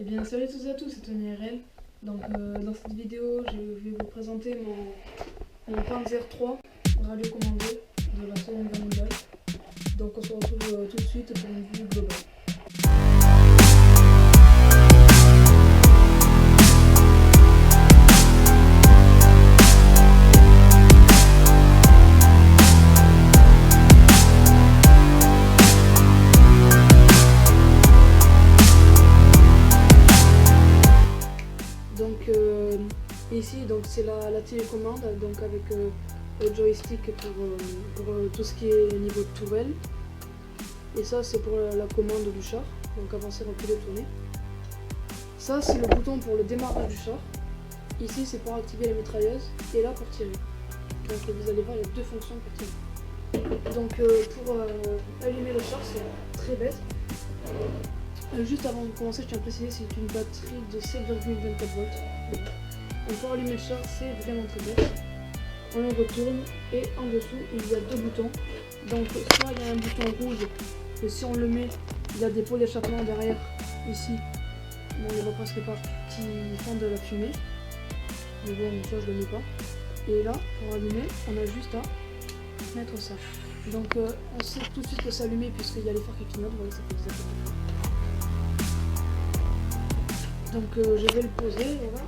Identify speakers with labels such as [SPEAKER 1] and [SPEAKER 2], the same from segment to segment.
[SPEAKER 1] Eh bien salut à tous et à tous, c'est Tony RL. Donc dans cette vidéo, je vais vous présenter mon Panzer III radiocommandé de la Seconde Guerre mondiale. Donc on se retrouve tout de suite pour une vue globale. Donc ici c'est la télécommande, donc avec le joystick pour tout ce qui est niveau de tourelle. Et ça c'est pour la commande du char, donc avancer, reculer, tourner. Ça c'est le bouton pour le démarrage du char. Ici c'est pour activer la mitrailleuse et là pour tirer. Donc vous allez voir, il y a deux fonctions pour tirer. Donc pour allumer le char, c'est très bête. Juste avant de commencer, je tiens à préciser, c'est une batterie de 7,24 volts. Donc pour allumer le char, c'est vraiment très bête. On le retourne et en dessous, il y a deux boutons. Donc soit il y a un bouton rouge, et si on le met, il y a des pots d'échappement derrière, ici, bon, on les voit presque pas, qui font de la fumée. Mais bon, ça je le mets pas. Et là, pour allumer, on a juste à mettre ça. Donc on sait tout de suite que c'est allumé puisqu'il y a les phares qui clignotent, voilà, ça fait exactement ça. Donc je vais le poser, voilà.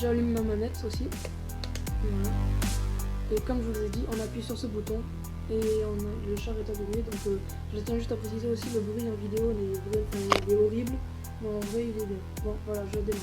[SPEAKER 1] J'allume ma manette aussi. Voilà. Et comme je vous ai dit, on appuie sur ce bouton et le char est allumé. Donc je tiens juste à préciser aussi, le bruit en vidéo il est horrible, mais en vrai il est bien. Bon voilà, je démarre.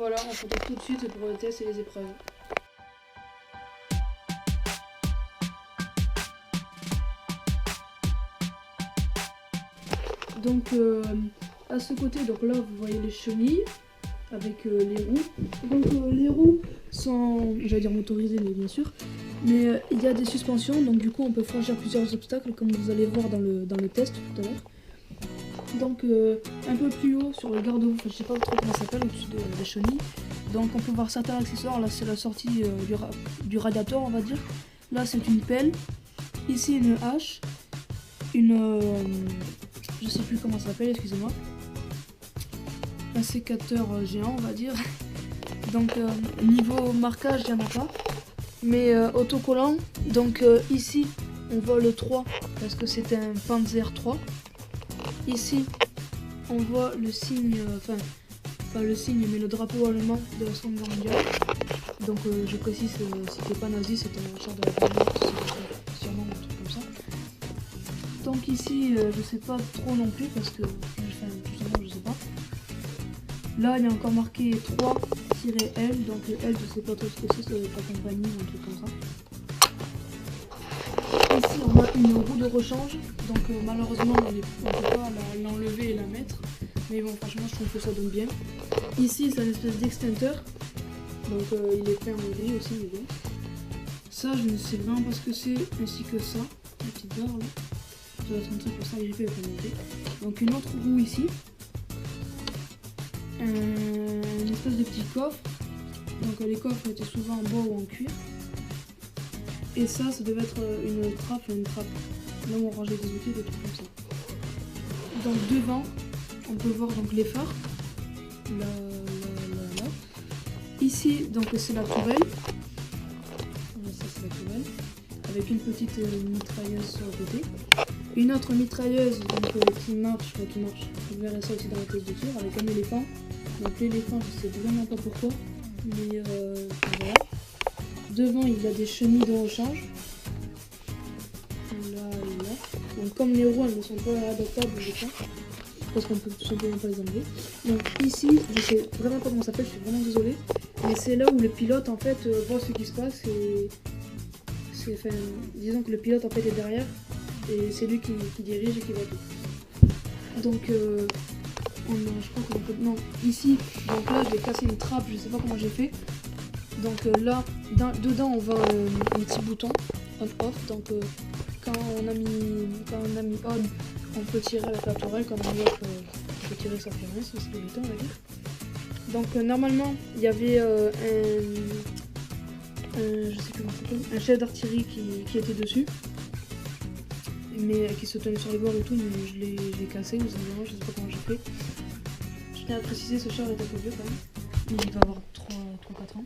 [SPEAKER 1] Voilà, on se retrouve tout de suite pour le test et les épreuves. Donc à ce côté, donc là vous voyez les chenilles avec les roues. Donc les roues sont, j'allais dire motorisées, mais bien sûr. Mais il y a des suspensions, donc du coup on peut franchir plusieurs obstacles comme vous allez voir dans le test tout à l'heure. Donc un peu plus haut sur le garde-roue, je sais pas trop comment ça s'appelle, au-dessus des chenilles. Donc on peut voir certains accessoires, là c'est la sortie du radiateur on va dire. Là c'est une pelle, ici une hache, je sais plus comment ça s'appelle, excusez-moi. Un sécateur géant on va dire. Donc niveau marquage il n'y en a pas. Mais autocollant, donc ici on voit le 3 parce que c'est un Panzer III. Ici, on voit le signe, pas le signe, mais le drapeau allemand de la Seconde Guerre mondiale. Donc je précise, c'était pas nazi, c'était un char de la Wehrmacht, sûrement un truc comme ça. Donc ici, je sais pas trop non plus parce que, justement, je sais pas. Là, il y a encore marqué 3-L, donc L, je sais pas trop ce que c'est, la compagnie ou un truc comme ça. Ici on a une roue de rechange, donc malheureusement on ne peut pas l'enlever et la mettre, mais bon franchement je trouve que ça donne bien. Ici c'est une espèce d'extincteur, donc il est peint en gris aussi, mais bon. Ça je ne sais vraiment pas ce que c'est, ainsi que ça, la petite barre là, ça doit être un truc pour ça grippé avec la montée. Donc une autre roue ici, une espèce de petit coffre, donc les coffres étaient souvent en bois ou en cuir. Et ça devait être une trappe, là où on rangeait des outils, des trucs comme ça. Donc devant, on peut voir donc les phares. Là. Ici, donc c'est la tourelle. Ça c'est la tourelle. Avec une petite mitrailleuse sur le côté. Une autre mitrailleuse donc, qui marche. Vous verrez ça aussi dans la test de tir, avec un éléphant Donc l'éléphant, je sais vraiment pas pourquoi. Mais voilà. Devant, il a des chenilles de rechange. Là et là. Donc comme les roues, elles ne sont pas adaptables, je pense. Parce qu'on peut tout simplement pas les enlever. Donc ici, je sais vraiment pas comment ça s'appelle, je suis vraiment désolée. Mais c'est là où le pilote en fait voit ce qui se passe et enfin, disons que le pilote en fait est derrière et c'est lui qui dirige et qui va tout. Donc je crois qu'on peut... Non, ici, donc là j'ai cassé une trappe, je sais pas comment j'ai fait. Donc là, dedans on voit un petit bouton on-off. Donc quand on a mis on, on peut tirer avec la tourelle, quand on off, on peut tirer sans freiner, c'est le bouton on va dire. Donc normalement il y avait je sais plus comment ça s'appelle, un chef d'artillerie qui était dessus, mais qui se tenait sur les bords et tout, mais je l'ai cassé ou simplement, je sais pas comment j'ai fait. Je tiens à préciser, ce char est un peu vieux quand même, il va avoir 3-4 ans.